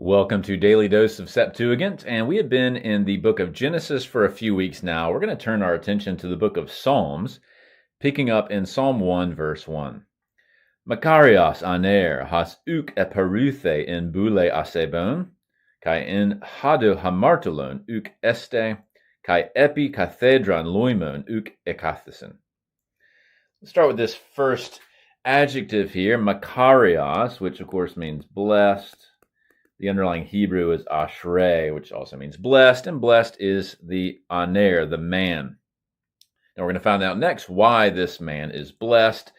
Welcome to Daily Dose of Septuagint, and we have been in the book of Genesis for a few weeks now. We're going to turn our attention to the book of Psalms, picking up in Psalm 1, verse 1. Makarios aner has uk eperuthe in boule asebon, kai in hado hamartolon uk este, kai epi cathedron loimon uk ekathison. Let's start with this first adjective here, Makarios, which of course means blessed. The underlying Hebrew is ashrei, which also means blessed, and blessed is the aner, the man. Now we're going to find out next why this man is blessed.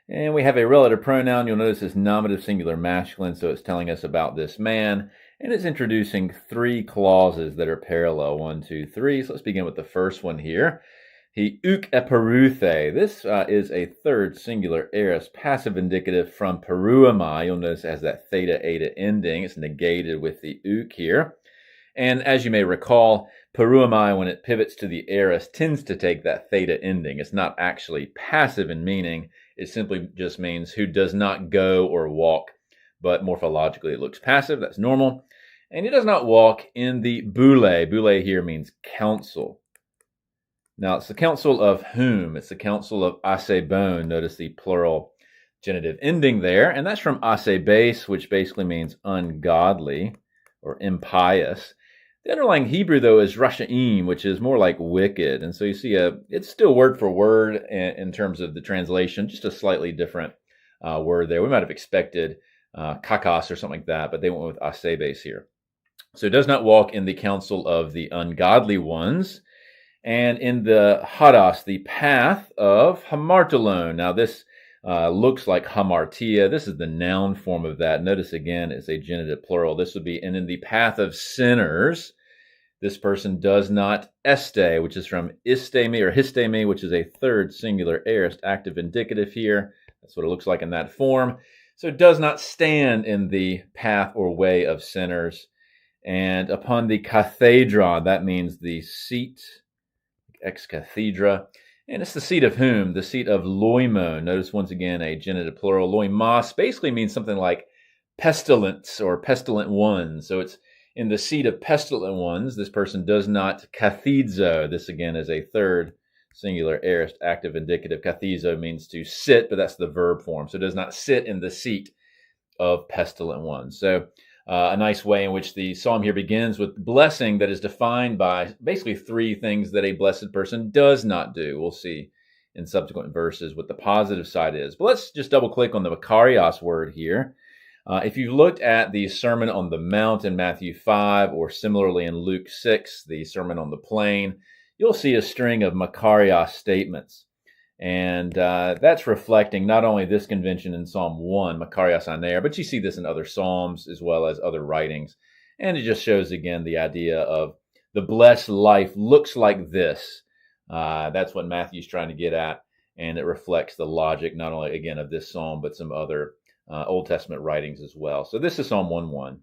And we have a relative pronoun. You'll notice it's nominative singular masculine, so it's telling us about this man. And it's introducing three clauses that are parallel, 1, 2, 3. So let's begin with the first one here. He uk eperuthe. This is a third singular aorist passive indicative from peruamai. You'll notice it has that theta eta ending. It's negated with the uk here. And as you may recall, peruamai, when it pivots to the aorist, tends to take that theta ending. It's not actually passive in meaning. It simply just means who does not go or walk, but morphologically it looks passive. That's normal. And he does not walk in the boule. Boule here means counsel. Now, it's the counsel of whom? It's the counsel of asebon. Notice the plural genitive ending there. And that's from asebes, which basically means ungodly or impious. The underlying Hebrew, though, is rashaim, which is more like wicked. And so you see, it's still word for word in terms of the translation, just a slightly different word there. We might have expected kakos or something like that, but they went with asebes here. So it does not walk in the counsel of the ungodly ones. And in the hadas, the path of hamartolon. Now this looks like hamartia. This is the noun form of that. Notice again, it's a genitive plural. This would be, and in the path of sinners, this person does not este, which is from istemi or histemi, which is a third singular aorist active indicative here. That's what it looks like in that form. So it does not stand in the path or way of sinners. And upon the cathedron, that means the seat, ex cathedra, and it's the seat of whom? The seat of loimon. Notice once again a genitive plural. Loimos basically means something like pestilence or pestilent ones. So it's in the seat of pestilent ones. This person does not kathizo. This again is a third singular aorist active indicative. Kathizo means to sit, but that's the verb form. So it does not sit in the seat of pestilent ones. So a nice way in which the psalm here begins with blessing that is defined by basically three things that a blessed person does not do. We'll see in subsequent verses what the positive side is. But let's just double click on the makarios word here. If you looked at the Sermon on the Mount in Matthew 5, or similarly in Luke 6, the Sermon on the Plain, you'll see a string of makarios statements. And that's reflecting not only this convention in Psalm 1, Makarios aner, but you see this in other Psalms as well as other writings. And it just shows, again, the idea of the blessed life looks like this. That's what Matthew's trying to get at. And it reflects the logic, not only, again, of this Psalm, but some other Old Testament writings as well. So this is Psalm 1:1.